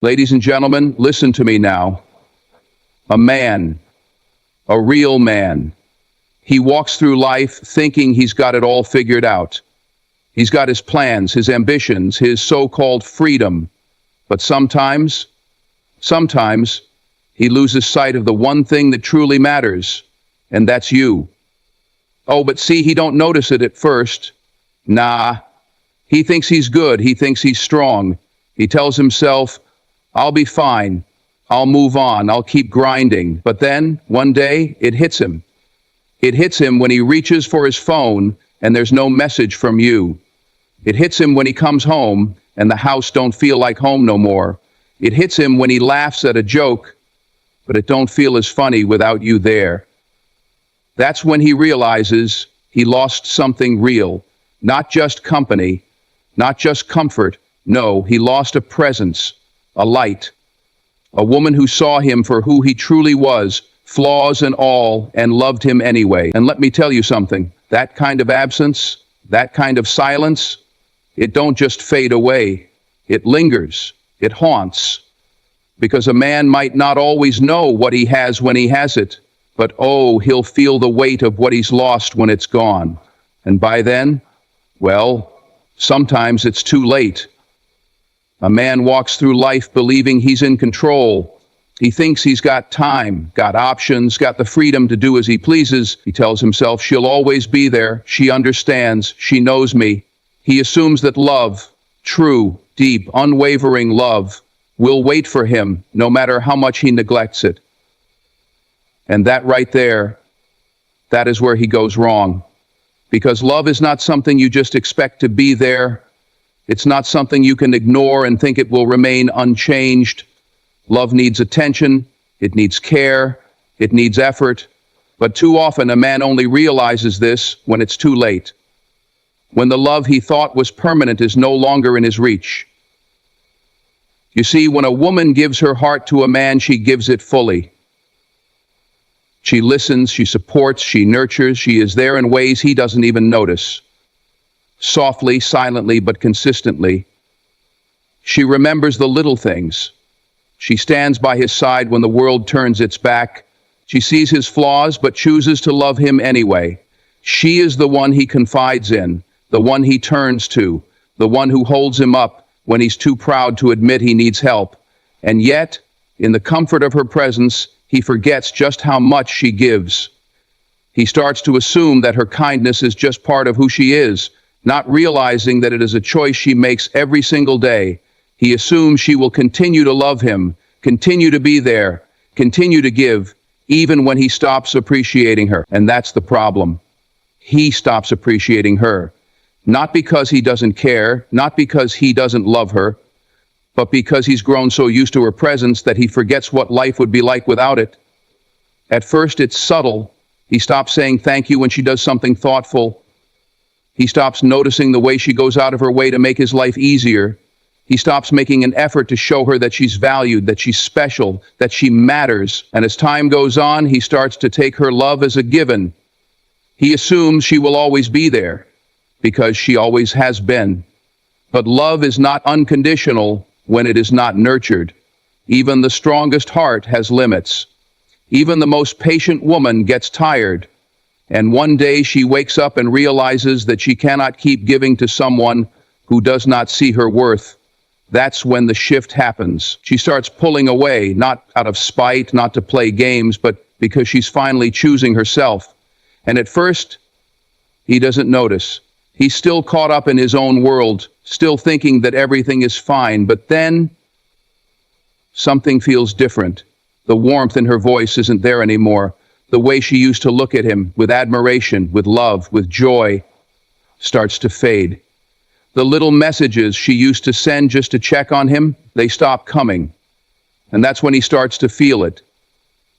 Ladies and gentlemen, listen to me now. A man, a real man. He walks through life thinking he's got it all figured out. He's got his plans, his ambitions, his so-called freedom. But sometimes, he loses sight of the one thing that truly matters, and that's you. Oh, but see, he don't notice it at first. Nah, he thinks he's good, he thinks he's strong. He tells himself, I'll be fine, I'll move on, I'll keep grinding. But then, one day, it hits him. It hits him when he reaches for his phone and there's no message from you. It hits him when he comes home and the house don't feel like home no more. It hits him when he laughs at a joke, but it don't feel as funny without you there. That's when he realizes he lost something real, not just company, not just comfort. No, he lost a presence, a light, a woman who saw him for who he truly was, flaws and all, and loved him anyway. And let me tell you something, that kind of absence, that kind of silence, it don't just fade away, it lingers, it haunts. Because a man might not always know what he has when he has it, but oh, he'll feel the weight of what he's lost when it's gone. And by then, well, sometimes it's too late. A man walks through life believing he's in control. He thinks he's got time, got options, got the freedom to do as he pleases. He tells himself she'll always be there, she understands, she knows me. He assumes that love, true, deep, unwavering love, will wait for him no matter how much he neglects it. And that right there, that is where he goes wrong. Because love is not something you just expect to be there. It's not something you can ignore and think it will remain unchanged. Love needs attention, it needs care, it needs effort. But too often a man only realizes this when it's too late. When the love he thought was permanent is no longer in his reach. You see, when a woman gives her heart to a man, she gives it fully. She listens, she supports, she nurtures, she is there in ways he doesn't even notice. Softly, silently, but consistently. She remembers the little things. She stands by his side when the world turns its back. She sees his flaws, but chooses to love him anyway. She is the one he confides in, the one he turns to, the one who holds him up when he's too proud to admit he needs help. And yet, in the comfort of her presence, he forgets just how much she gives. He starts to assume that her kindness is just part of who she is, not realizing that it is a choice she makes every single day. He assumes she will continue to love him, continue to be there, continue to give, even when he stops appreciating her. And that's the problem. He stops appreciating her. Not because he doesn't care, not because he doesn't love her, but because he's grown so used to her presence that he forgets what life would be like without it. At first, it's subtle. He stops saying thank you when she does something thoughtful. He stops noticing the way she goes out of her way to make his life easier. He stops making an effort to show her that she's valued, that she's special, that she matters. And as time goes on, he starts to take her love as a given. He assumes she will always be there, because she always has been. But love is not unconditional when it is not nurtured. Even the strongest heart has limits. Even the most patient woman gets tired. And one day she wakes up and realizes that she cannot keep giving to someone who does not see her worth. That's when the shift happens. She starts pulling away, not out of spite, not to play games, but because she's finally choosing herself. And at first, he doesn't notice. He's still caught up in his own world, still thinking that everything is fine, but then something feels different. The warmth in her voice isn't there anymore. The way she used to look at him, with admiration, with love, with joy, starts to fade. The little messages she used to send just to check on him, they stop coming. And that's when he starts to feel it.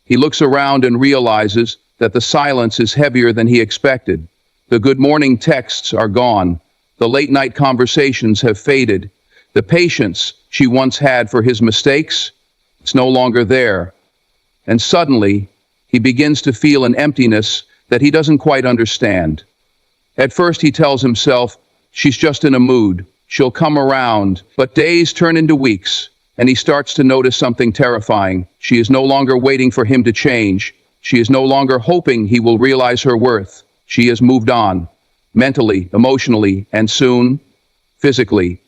He looks around and realizes that the silence is heavier than he expected. The good morning texts are gone. The late night conversations have faded. The patience she once had for his mistakes, it's no longer there. And suddenly, he begins to feel an emptiness that he doesn't quite understand. At first, he tells himself, she's just in a mood. She'll come around. But days turn into weeks, and he starts to notice something terrifying. She is no longer waiting for him to change. She is no longer hoping he will realize her worth. She has moved on, mentally, emotionally, and soon, physically.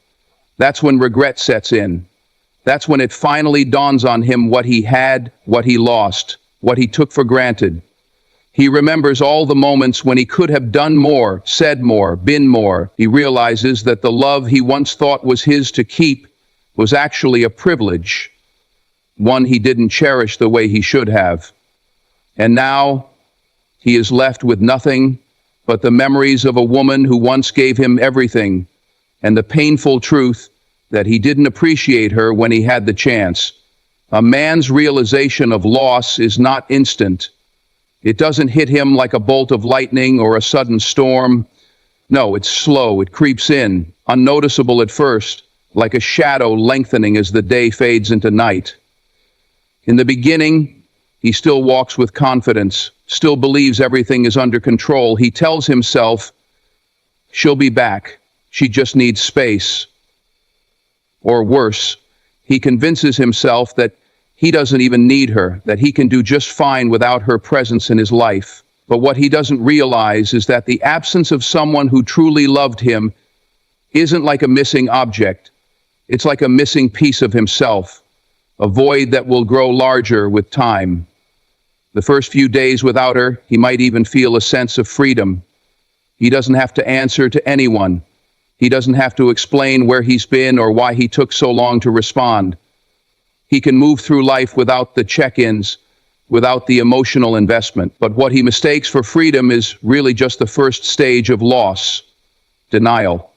That's when regret sets in. That's when it finally dawns on him what he had, what he lost, what he took for granted. He remembers all the moments when he could have done more, said more, been more. He realizes that the love he once thought was his to keep was actually a privilege, one he didn't cherish the way he should have. And now he is left with nothing but the memories of a woman who once gave him everything, and the painful truth that he didn't appreciate her when he had the chance. A man's realization of loss is not instant. It doesn't hit him like a bolt of lightning or a sudden storm. No, it's slow. It creeps in, unnoticeable at first, like a shadow lengthening as the day fades into night. In the beginning, he still walks with confidence, still believes everything is under control. He tells himself, she'll be back. She just needs space. Or worse, he convinces himself that he doesn't even need her, that he can do just fine without her presence in his life. But what he doesn't realize is that the absence of someone who truly loved him isn't like a missing object. It's like a missing piece of himself, a void that will grow larger with time. The first few days without her, he might even feel a sense of freedom. He doesn't have to answer to anyone. He doesn't have to explain where he's been or why he took so long to respond. He can move through life without the check-ins, without the emotional investment. But what he mistakes for freedom is really just the first stage of loss, denial.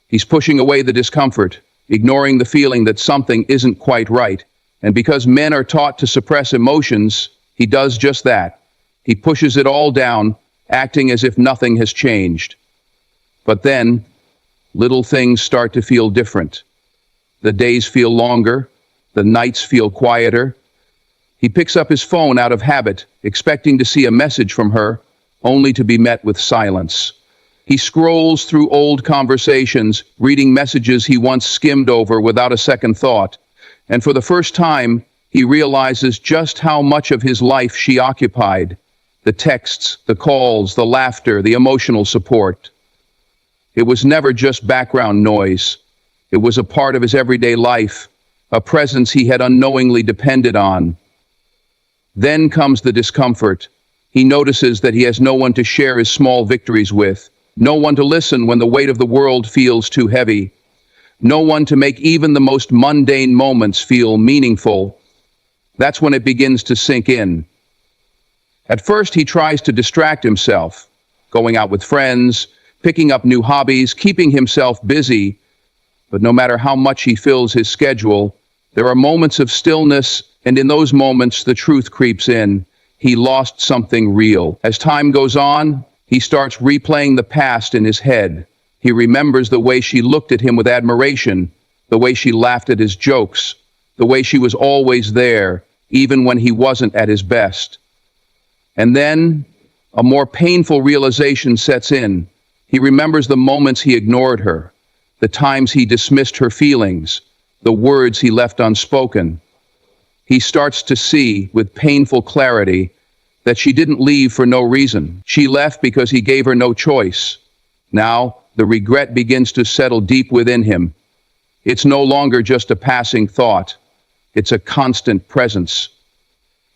He's pushing away the discomfort, ignoring the feeling that something isn't quite right. And because men are taught to suppress emotions, he does just that. He pushes it all down, acting as if nothing has changed. But then, little things start to feel different. The days feel longer. The nights feel quieter. He picks up his phone out of habit, expecting to see a message from her, only to be met with silence. He scrolls through old conversations, reading messages he once skimmed over without a second thought. And for the first time, he realizes just how much of his life she occupied. The texts, the calls, the laughter, the emotional support. It was never just background noise. It was a part of his everyday life, a presence he had unknowingly depended on. Then comes the discomfort. He notices that he has no one to share his small victories with, no one to listen when the weight of the world feels too heavy, no one to make even the most mundane moments feel meaningful. That's when it begins to sink in. At first, he tries to distract himself, going out with friends, picking up new hobbies, keeping himself busy. But no matter how much he fills his schedule, there are moments of stillness, and in those moments, the truth creeps in. He lost something real. As time goes on, he starts replaying the past in his head. He remembers the way she looked at him with admiration, the way she laughed at his jokes, the way she was always there, even when he wasn't at his best. And then, a more painful realization sets in. He remembers the moments he ignored her, the times he dismissed her feelings, the words he left unspoken. He starts to see, with painful clarity, that she didn't leave for no reason. She left because he gave her no choice. Now, the regret begins to settle deep within him. It's no longer just a passing thought. It's a constant presence.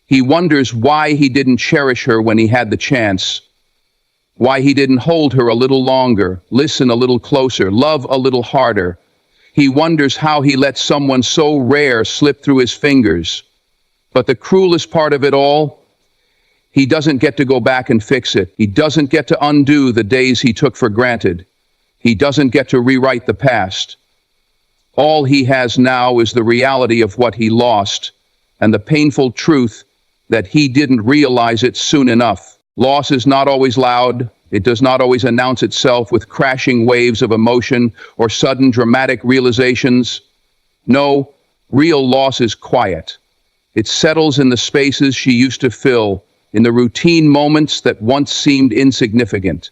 He wonders why he didn't cherish her when he had the chance, why he didn't hold her a little longer, listen a little closer, love a little harder. He wonders how he let someone so rare slip through his fingers. But the cruelest part of it all, he doesn't get to go back and fix it. He doesn't get to undo the days he took for granted. He doesn't get to rewrite the past. All he has now is the reality of what he lost, and the painful truth that he didn't realize it soon enough. Loss is not always loud. It does not always announce itself with crashing waves of emotion or sudden dramatic realizations. No, real loss is quiet. It settles in the spaces she used to fill, in the routine moments that once seemed insignificant.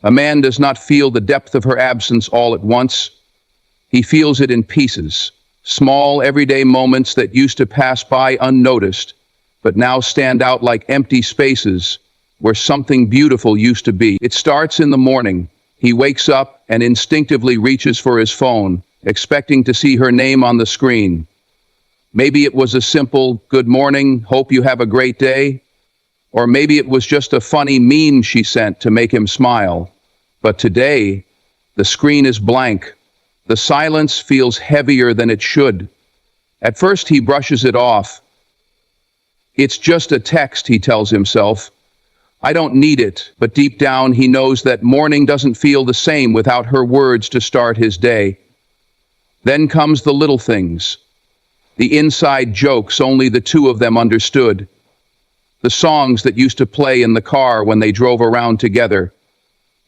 A man does not feel the depth of her absence all at once. He feels it in pieces, Small, everyday moments that used to pass by unnoticed, but now stand out like empty spaces where something beautiful used to be. It starts in the morning. He wakes up and instinctively reaches for his phone, expecting to see her name on the screen. Maybe it was a simple, "Good morning, hope you have a great day." Or maybe it was just a funny meme she sent to make him smile. But today, the screen is blank. The silence feels heavier than it should. At first, he brushes it off. It's just a text, he tells himself. I don't need it, but deep down he knows that morning doesn't feel the same without her words to start his day. Then comes the little things. The inside jokes only the two of them understood. The songs that used to play in the car when they drove around together.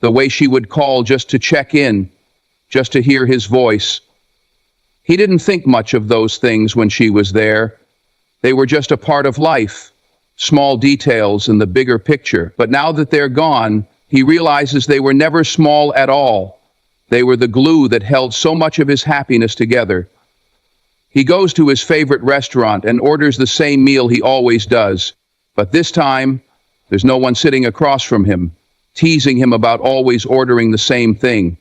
The way she would call just to check in, just to hear his voice. He didn't think much of those things when she was there. They were just a part of life, small details in the bigger picture. But now that they're gone, he realizes they were never small at all. They were the glue that held so much of his happiness together. He goes to his favorite restaurant and orders the same meal he always does. But this time, there's no one sitting across from him, teasing him about always ordering the same thing.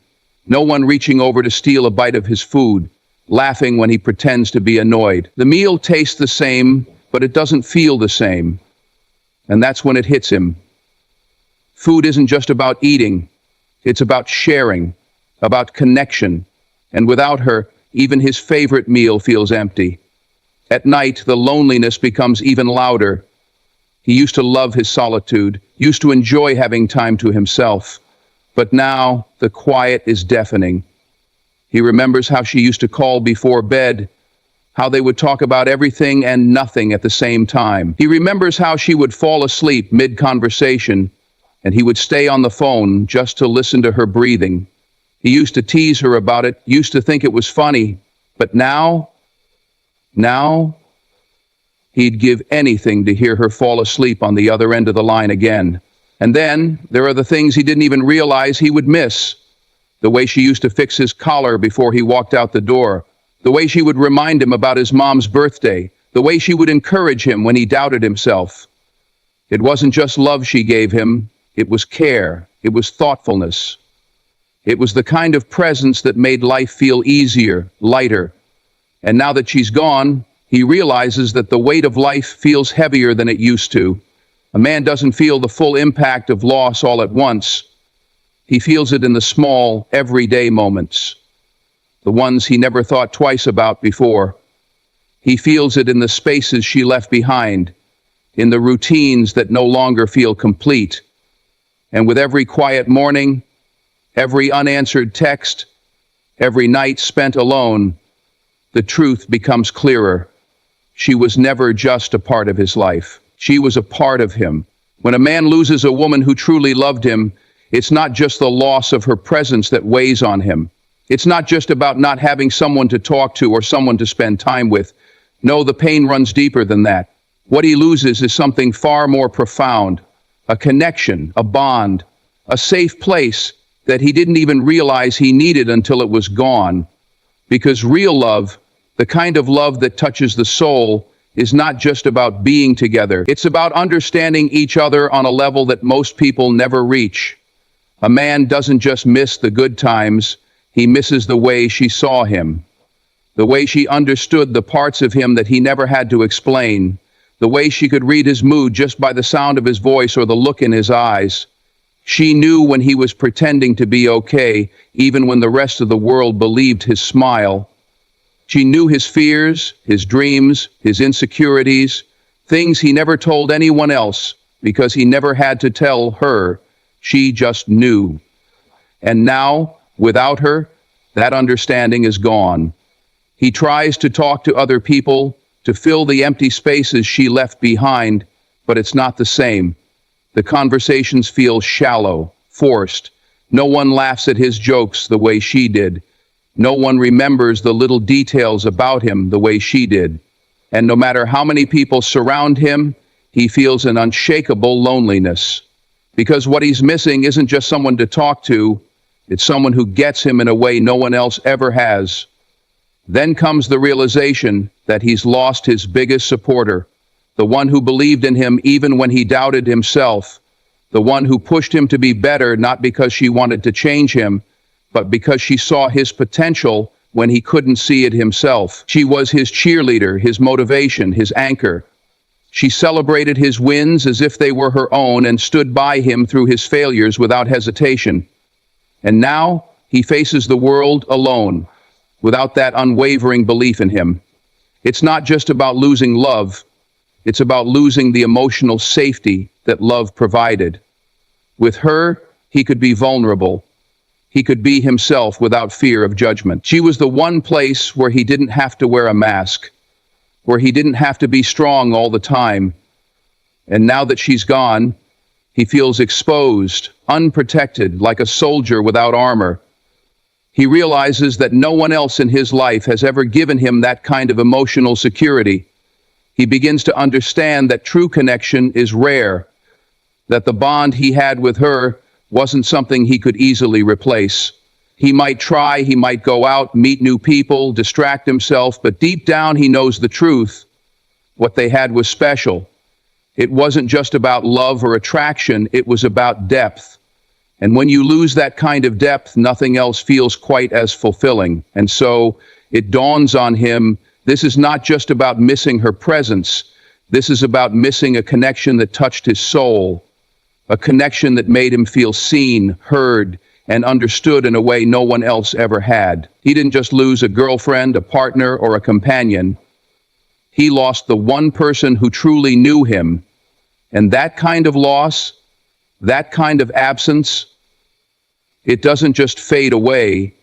No one reaching over to steal a bite of his food, laughing when he pretends to be annoyed. The meal tastes the same, but it doesn't feel the same. And that's when it hits him. Food isn't just about eating. It's about sharing, about connection. And without her, even his favorite meal feels empty. At night, the loneliness becomes even louder. He used to love his solitude, used to enjoy having time to himself. But now, the quiet is deafening. He remembers how she used to call before bed, how they would talk about everything and nothing at the same time. He remembers how she would fall asleep mid-conversation, and he would stay on the phone just to listen to her breathing. He used to tease her about it, used to think it was funny, but now, he'd give anything to hear her fall asleep on the other end of the line again. And then, there are the things he didn't even realize he would miss. The way she used to fix his collar before he walked out the door. The way she would remind him about his mom's birthday. The way she would encourage him when he doubted himself. It wasn't just love she gave him. It was care. It was thoughtfulness. It was the kind of presence that made life feel easier, lighter. And now that she's gone, he realizes that the weight of life feels heavier than it used to. A man doesn't feel the full impact of loss all at once. He feels it in the small, everyday moments, the ones he never thought twice about before. He feels it in the spaces she left behind, in the routines that no longer feel complete. And with every quiet morning, every unanswered text, every night spent alone, the truth becomes clearer. She was never just a part of his life. She was a part of him. When a man loses a woman who truly loved him, it's not just the loss of her presence that weighs on him. It's not just about not having someone to talk to or someone to spend time with. No, the pain runs deeper than that. What he loses is something far more profound, a connection, a bond, a safe place that he didn't even realize he needed until it was gone. Because real love, the kind of love that touches the soul, is not just about being together. It's about understanding each other on a level that most people never reach. A man doesn't just miss the good times, he misses the way she saw him. The way she understood the parts of him that he never had to explain. The way she could read his mood just by the sound of his voice or the look in his eyes. She knew when he was pretending to be okay, even when the rest of the world believed his smile. She knew his fears, his dreams, his insecurities, things he never told anyone else because he never had to tell her. She just knew. And now, without her, that understanding is gone. He tries to talk to other people, to fill the empty spaces she left behind, but it's not the same. The conversations feel shallow, forced. No one laughs at his jokes the way she did. No one remembers the little details about him the way she did. And no matter how many people surround him, he feels an unshakable loneliness. Because what he's missing isn't just someone to talk to, it's someone who gets him in a way no one else ever has. Then comes the realization that he's lost his biggest supporter, the one who believed in him even when he doubted himself, the one who pushed him to be better not because she wanted to change him, but because she saw his potential when he couldn't see it himself. She was his cheerleader, his motivation, his anchor. She celebrated his wins as if they were her own and stood by him through his failures without hesitation. And now he faces the world alone, without that unwavering belief in him. It's not just about losing love, it's about losing the emotional safety that love provided. With her, he could be vulnerable. He could be himself without fear of judgment. She was the one place where he didn't have to wear a mask, where he didn't have to be strong all the time. And now that she's gone, he feels exposed, unprotected, like a soldier without armor. He realizes that no one else in his life has ever given him that kind of emotional security. He begins to understand that true connection is rare, that the bond he had with her wasn't something he could easily replace. He might try, he might go out, meet new people, distract himself, but deep down he knows the truth. What they had was special. It wasn't just about love or attraction, it was about depth. And when you lose that kind of depth, nothing else feels quite as fulfilling. And so it dawns on him, this is not just about missing her presence. This is about missing a connection that touched his soul, a connection that made him feel seen, heard, and understood in a way no one else ever had. He didn't just lose a girlfriend, a partner, or a companion. He lost the one person who truly knew him. And that kind of loss, that kind of absence, it doesn't just fade away,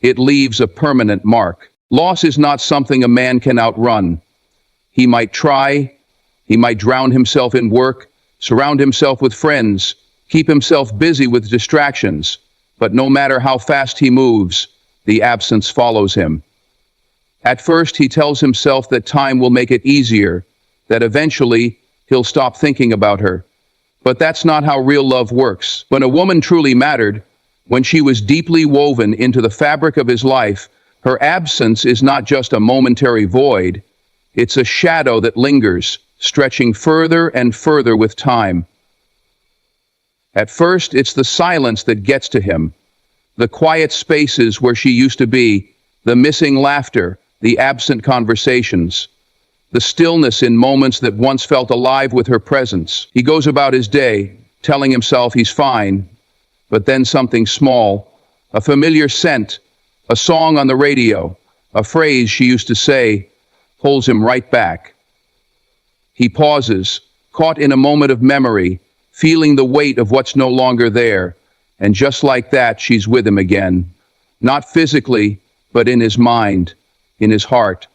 it leaves a permanent mark. Loss is not something a man can outrun. He might try, he might drown himself in work, surround himself with friends, keep himself busy with distractions, but no matter how fast he moves, the absence follows him. At first, he tells himself that time will make it easier, that eventually he'll stop thinking about her. But that's not how real love works. When a woman truly mattered, when she was deeply woven into the fabric of his life, her absence is not just a momentary void, it's a shadow that lingers, stretching further and further with time. At first, it's the silence that gets to him, the quiet spaces where she used to be, the missing laughter, the absent conversations, the stillness in moments that once felt alive with her presence. He goes about his day, telling himself he's fine, but then something small, a familiar scent, a song on the radio, a phrase she used to say, pulls him right back. He pauses, caught in a moment of memory, feeling the weight of what's no longer there, and just like that, she's with him again. Not physically, but in his mind, in his heart.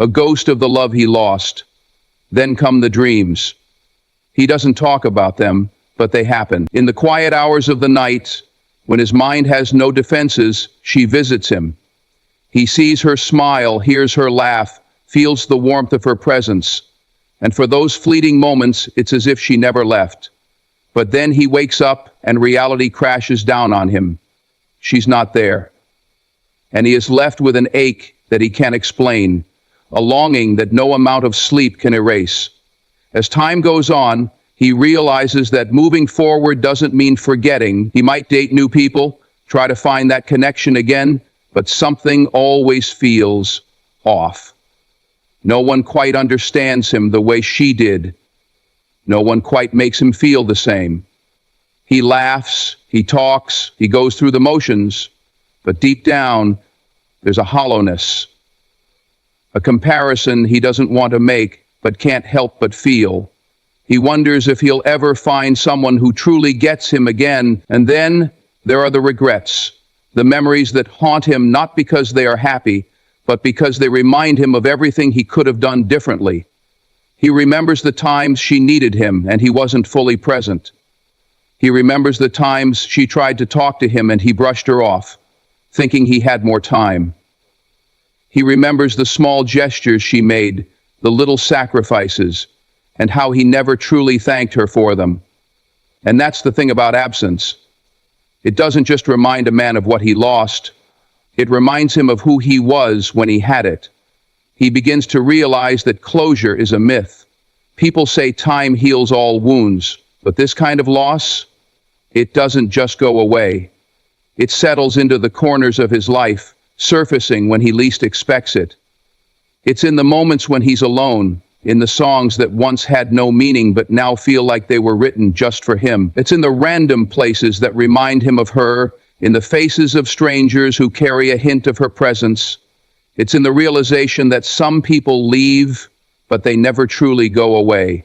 A ghost of the love he lost. Then come the dreams. He doesn't talk about them, but they happen. In the quiet hours of the night, when his mind has no defenses, she visits him. He sees her smile, hears her laugh, feels the warmth of her presence. And for those fleeting moments, it's as if she never left. But then he wakes up and reality crashes down on him. She's not there. And he is left with an ache that he can't explain, a longing that no amount of sleep can erase. As time goes on, he realizes that moving forward doesn't mean forgetting. He might date new people, try to find that connection again, but something always feels off. No one quite understands him the way she did. No one quite makes him feel the same. He laughs, he talks, he goes through the motions, but deep down, there's a hollowness, a comparison he doesn't want to make, but can't help but feel. He wonders if he'll ever find someone who truly gets him again, and then there are the regrets, the memories that haunt him not because they are happy, but because they remind him of everything he could have done differently. He remembers the times she needed him and he wasn't fully present. He remembers the times she tried to talk to him and he brushed her off, thinking he had more time. He remembers the small gestures she made, the little sacrifices, and how he never truly thanked her for them. And that's the thing about absence. It doesn't just remind a man of what he lost, It reminds him of who he was when he had it. He begins to realize that closure is a myth. People say time heals all wounds, but this kind of loss, it doesn't just go away. It settles into the corners of his life, surfacing when he least expects it. It's in the moments when he's alone, in the songs that once had no meaning but now feel like they were written just for him. It's in the random places that remind him of her, in the faces of strangers who carry a hint of her presence. It's in the realization that some people leave, but they never truly go away.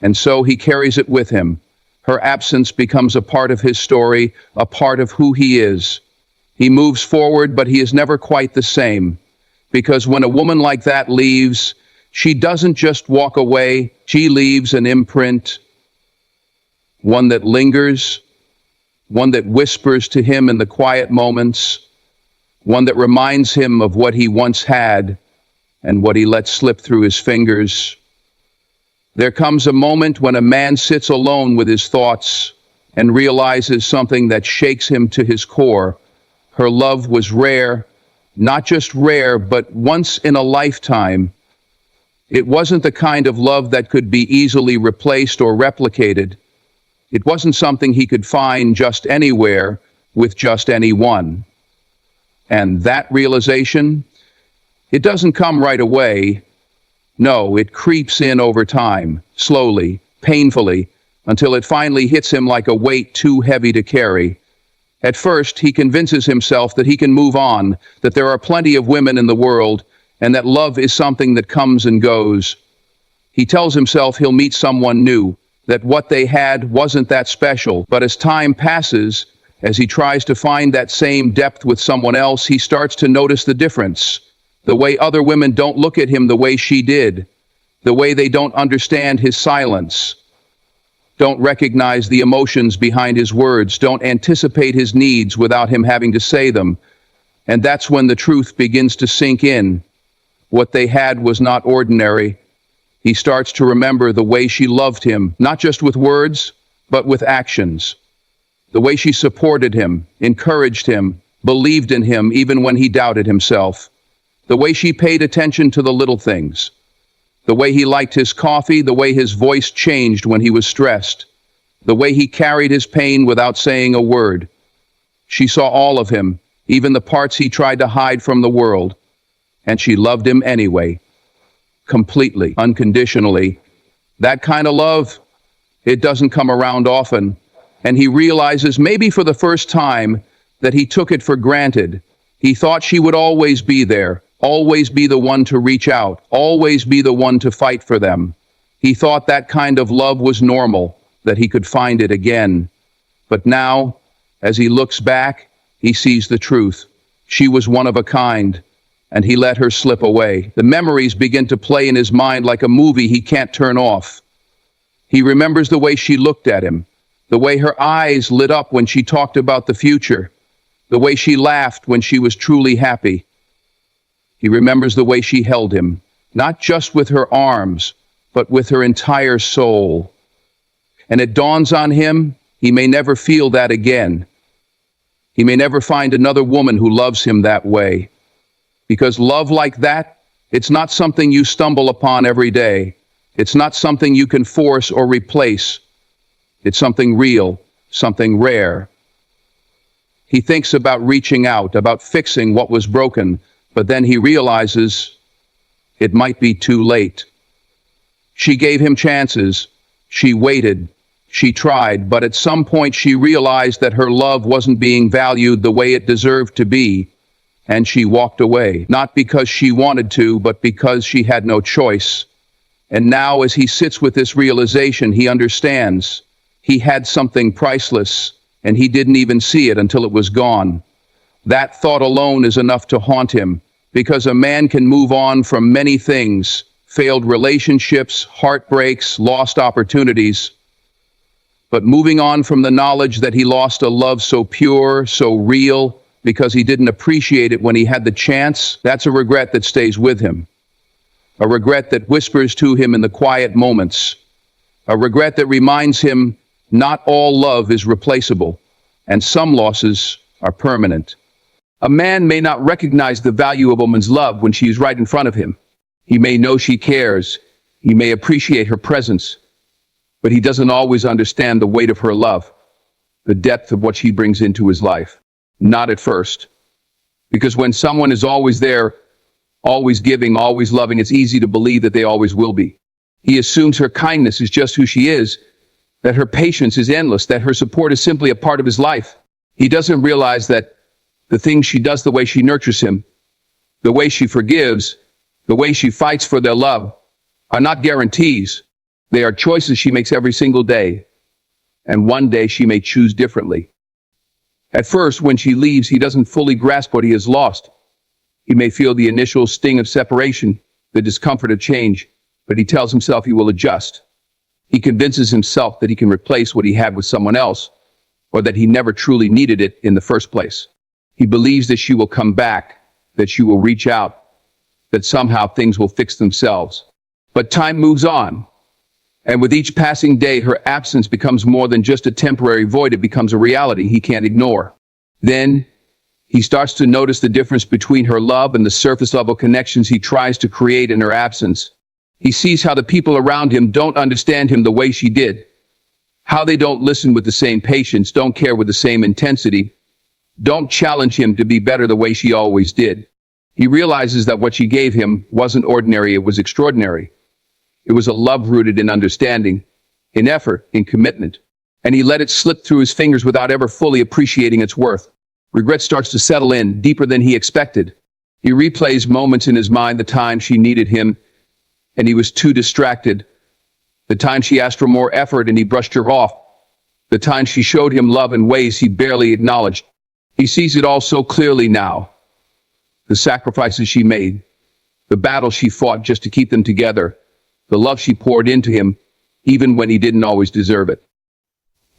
And so he carries it with him. Her absence becomes a part of his story, a part of who he is. He moves forward, but he is never quite the same. Because when a woman like that leaves, she doesn't just walk away, she leaves an imprint, one that lingers, one that whispers to him in the quiet moments, one that reminds him of what he once had and what he let slip through his fingers. There comes a moment when a man sits alone with his thoughts and realizes something that shakes him to his core. Her love was rare, not just rare, but once in a lifetime. It wasn't the kind of love that could be easily replaced or replicated. It wasn't something he could find just anywhere with just anyone. And that realization, it doesn't come right away. No, it creeps in over time, slowly, painfully, until it finally hits him like a weight too heavy to carry. At first, he convinces himself that he can move on, that there are plenty of women in the world, and that love is something that comes and goes. He tells himself he'll meet someone new, that what they had wasn't that special. But as time passes, as he tries to find that same depth with someone else, he starts to notice the difference. The way other women don't look at him the way she did. The way they don't understand his silence. Don't recognize the emotions behind his words. Don't anticipate his needs without him having to say them. And that's when the truth begins to sink in. What they had was not ordinary. He starts to remember the way she loved him, not just with words, but with actions. The way she supported him, encouraged him, believed in him even when he doubted himself. The way she paid attention to the little things. The way he liked his coffee, the way his voice changed when he was stressed. The way he carried his pain without saying a word. She saw all of him, even the parts he tried to hide from the world. And she loved him anyway. Completely, unconditionally. That kind of love, it doesn't come around often. And he realizes, maybe for the first time, that he took it for granted. He thought she would always be there, always be the one to reach out, always be the one to fight for them. He thought that kind of love was normal, that he could find it again. But now, as he looks back, he sees the truth. She was one of a kind, and he let her slip away. The memories begin to play in his mind like a movie he can't turn off. He remembers the way she looked at him, the way her eyes lit up when she talked about the future, the way she laughed when she was truly happy. He remembers the way she held him, not just with her arms, but with her entire soul. And it dawns on him, he may never feel that again. He may never find another woman who loves him that way. Because love like that, it's not something you stumble upon every day. It's not something you can force or replace. It's something real, something rare. He thinks about reaching out, about fixing what was broken, but then he realizes it might be too late. She gave him chances. She waited. She tried, but at some point she realized that her love wasn't being valued the way it deserved to be, and she walked away, not because she wanted to, but because she had no choice. And now, as he sits with this realization, he understands he had something priceless, and he didn't even see it until it was gone. That thought alone is enough to haunt him, because a man can move on from many things, failed relationships, heartbreaks, lost opportunities. But moving on from the knowledge that he lost a love so pure, so real, because he didn't appreciate it when he had the chance, that's a regret that stays with him. A regret that whispers to him in the quiet moments. A regret that reminds him not all love is replaceable, and some losses are permanent. A man may not recognize the value of a woman's love when she is right in front of him. He may know she cares. He may appreciate her presence, but he doesn't always understand the weight of her love, the depth of what she brings into his life. Not at first. Because when someone is always there, always giving, always loving, it's easy to believe that they always will be. He assumes her kindness is just who she is, that her patience is endless, that her support is simply a part of his life. He doesn't realize that the things she does, the way she nurtures him, the way she forgives, the way she fights for their love, are not guarantees. They are choices she makes every single day. And one day she may choose differently. At first, when she leaves, he doesn't fully grasp what he has lost. He may feel the initial sting of separation, the discomfort of change, but he tells himself he will adjust. He convinces himself that he can replace what he had with someone else, or that he never truly needed it in the first place. He believes that she will come back, that she will reach out, that somehow things will fix themselves. But time moves on. And with each passing day, her absence becomes more than just a temporary void. It becomes a reality he can't ignore. Then he starts to notice the difference between her love and the surface level connections he tries to create in her absence. He sees how the people around him don't understand him the way she did, how they don't listen with the same patience, don't care with the same intensity, don't challenge him to be better the way she always did. He realizes that what she gave him wasn't ordinary, it was extraordinary. It was a love rooted in understanding, in effort, in commitment. And he let it slip through his fingers without ever fully appreciating its worth. Regret starts to settle in, deeper than he expected. He replays moments in his mind, the time she needed him, and he was too distracted. The time she asked for more effort and he brushed her off. The time she showed him love in ways he barely acknowledged. He sees it all so clearly now. The sacrifices she made, the battle she fought just to keep them together, the love she poured into him, even when he didn't always deserve it.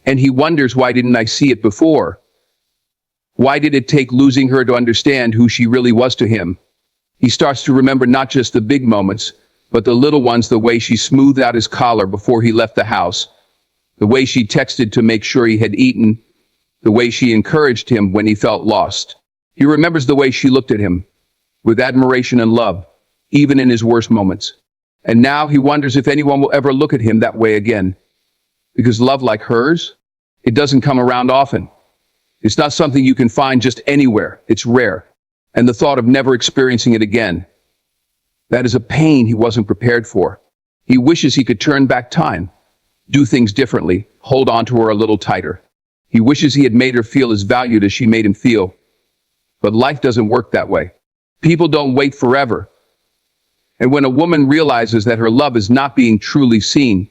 And he wonders, why didn't I see it before? Why did it take losing her to understand who she really was to him? He starts to remember not just the big moments, but the little ones, the way she smoothed out his collar before he left the house, the way she texted to make sure he had eaten, the way she encouraged him when he felt lost. He remembers the way she looked at him, with admiration and love, even in his worst moments. And now he wonders if anyone will ever look at him that way again. Because love like hers, it doesn't come around often. It's not something you can find just anywhere. It's rare. And the thought of never experiencing it again, that is a pain he wasn't prepared for. He wishes he could turn back time, do things differently, hold on to her a little tighter. He wishes he had made her feel as valued as she made him feel. But life doesn't work that way. People don't wait forever. And when a woman realizes that her love is not being truly seen,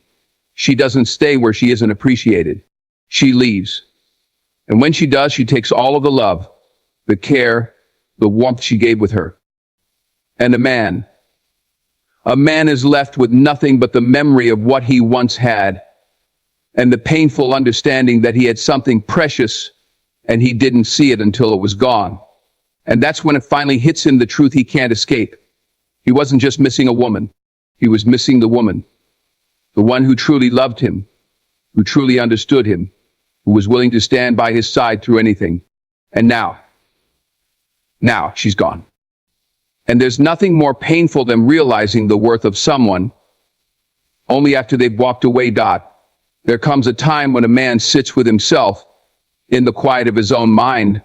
she doesn't stay where she isn't appreciated. She leaves. And when she does, she takes all of the love, the care, the warmth she gave with her. And a man is left with nothing but the memory of what he once had, and the painful understanding that he had something precious and he didn't see it until it was gone. And that's when it finally hits him, the truth he can't escape. He wasn't just missing a woman. He was missing the woman. The one who truly loved him, who truly understood him, who was willing to stand by his side through anything. And now she's gone. And there's nothing more painful than realizing the worth of someone only after they've walked away. There comes a time when a man sits with himself in the quiet of his own mind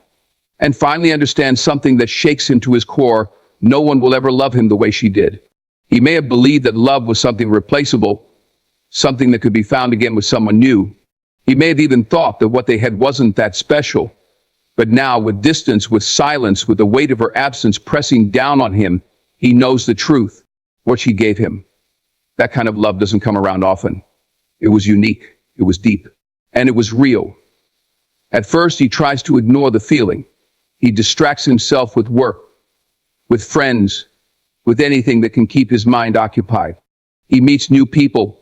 and finally understands something that shakes him to his core. No one will ever love him the way she did. He may have believed that love was something replaceable, something that could be found again with someone new. He may have even thought that what they had wasn't that special. But now, with distance, with silence, with the weight of her absence pressing down on him, he knows the truth, what she gave him. That kind of love doesn't come around often. It was unique, it was deep, and it was real. At first, he tries to ignore the feeling. He distracts himself with work, with friends, with anything that can keep his mind occupied. He meets new people,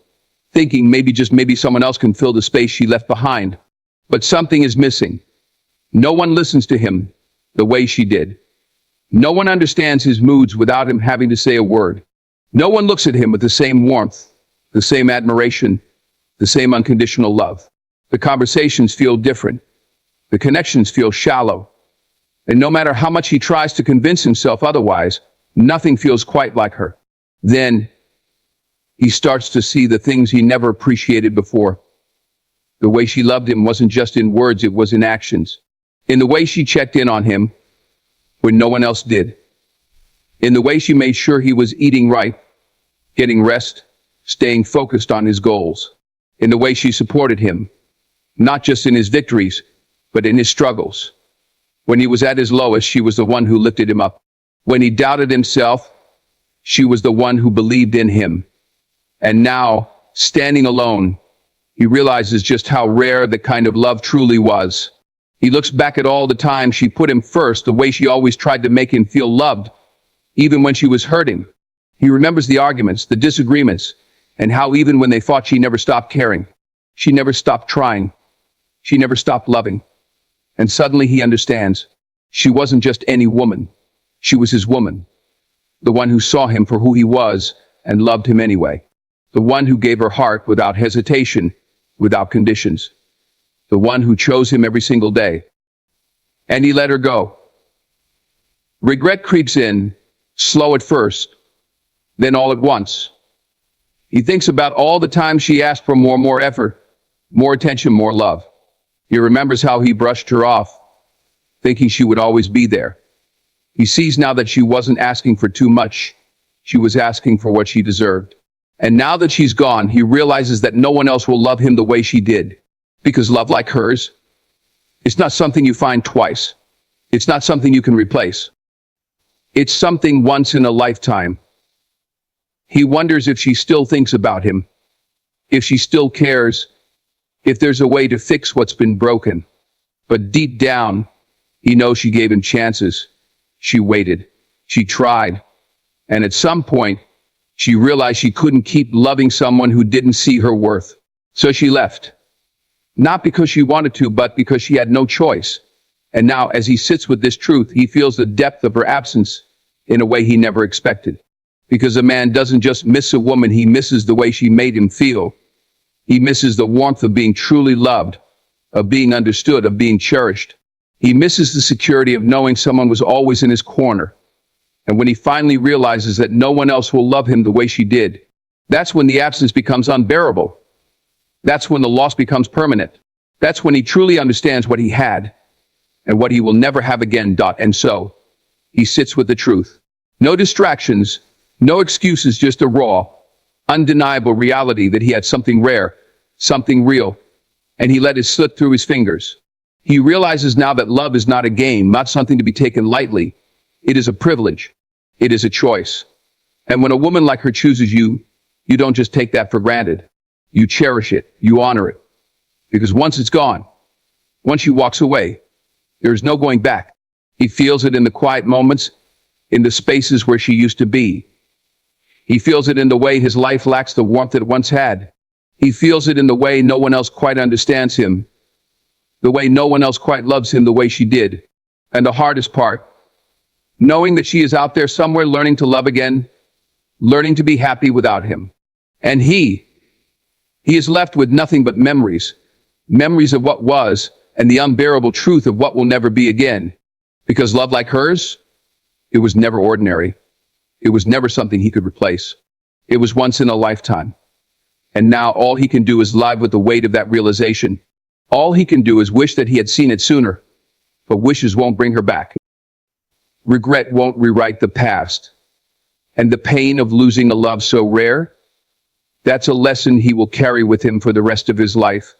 thinking maybe, just maybe, someone else can fill the space she left behind. But something is missing. No one listens to him the way she did. No one understands his moods without him having to say a word. No one looks at him with the same warmth, the same admiration, the same unconditional love. The conversations feel different. The connections feel shallow. And no matter how much he tries to convince himself otherwise, nothing feels quite like her. Then he starts to see the things he never appreciated before. The way she loved him wasn't just in words, it was in actions. In the way she checked in on him when no one else did. In the way she made sure he was eating right, getting rest, staying focused on his goals. In the way she supported him, not just in his victories, but in his struggles. When he was at his lowest, she was the one who lifted him up. When he doubted himself, she was the one who believed in him. And now, standing alone, he realizes just how rare the kind of love truly was. He looks back at all the time she put him first, the way she always tried to make him feel loved, even when she was hurting. He remembers the arguments, the disagreements, and how even when they fought, she never stopped caring. She never stopped trying. She never stopped loving. And suddenly he understands. She wasn't just any woman. She was his woman. The one who saw him for who he was and loved him anyway. The one who gave her heart without hesitation, without conditions. The one who chose him every single day. And he let her go. Regret creeps in, slow at first, then all at once. He thinks about all the times she asked for more effort, more attention, more love. He remembers how he brushed her off, thinking she would always be there. He sees now that she wasn't asking for too much. She was asking for what she deserved. And now that she's gone, he realizes that no one else will love him the way she did. Because love like hers, it's not something you find twice. It's not something you can replace. It's something once in a lifetime. He wonders if she still thinks about him, if she still cares, if there's a way to fix what's been broken. But deep down, he knows she gave him chances. She waited. She tried. And at some point, she realized she couldn't keep loving someone who didn't see her worth. So she left. Not because she wanted to, but because she had no choice. And now, as he sits with this truth, he feels the depth of her absence in a way he never expected. Because a man doesn't just miss a woman, he misses the way she made him feel. He misses the warmth of being truly loved, of being understood, of being cherished. He misses the security of knowing someone was always in his corner. And when he finally realizes that no one else will love him the way she did, that's when the absence becomes unbearable. That's when the loss becomes permanent. That's when he truly understands what he had and what he will never have again. And so, he sits with the truth. No distractions, no excuses, just a raw, undeniable reality that he had something rare, something real, and he let it slip through his fingers. He realizes now that love is not a game, not something to be taken lightly. It is a privilege. It is a choice. And when a woman like her chooses you, you don't just take that for granted. You cherish it. You honor it. Because once it's gone, once she walks away, there is no going back. He feels it in the quiet moments, in the spaces where she used to be. He feels it in the way his life lacks the warmth it once had. He feels it in the way no one else quite understands him, the way no one else quite loves him the way she did. And the hardest part, knowing that she is out there somewhere learning to love again, learning to be happy without him. And he is left with nothing but memories, memories of what was and the unbearable truth of what will never be again. Because love like hers, it was never ordinary. It was never something he could replace. It was once in a lifetime. And now all he can do is live with the weight of that realization. All he can do is wish that he had seen it sooner. But wishes won't bring her back. Regret won't rewrite the past. And the pain of losing a love so rare, that's a lesson he will carry with him for the rest of his life.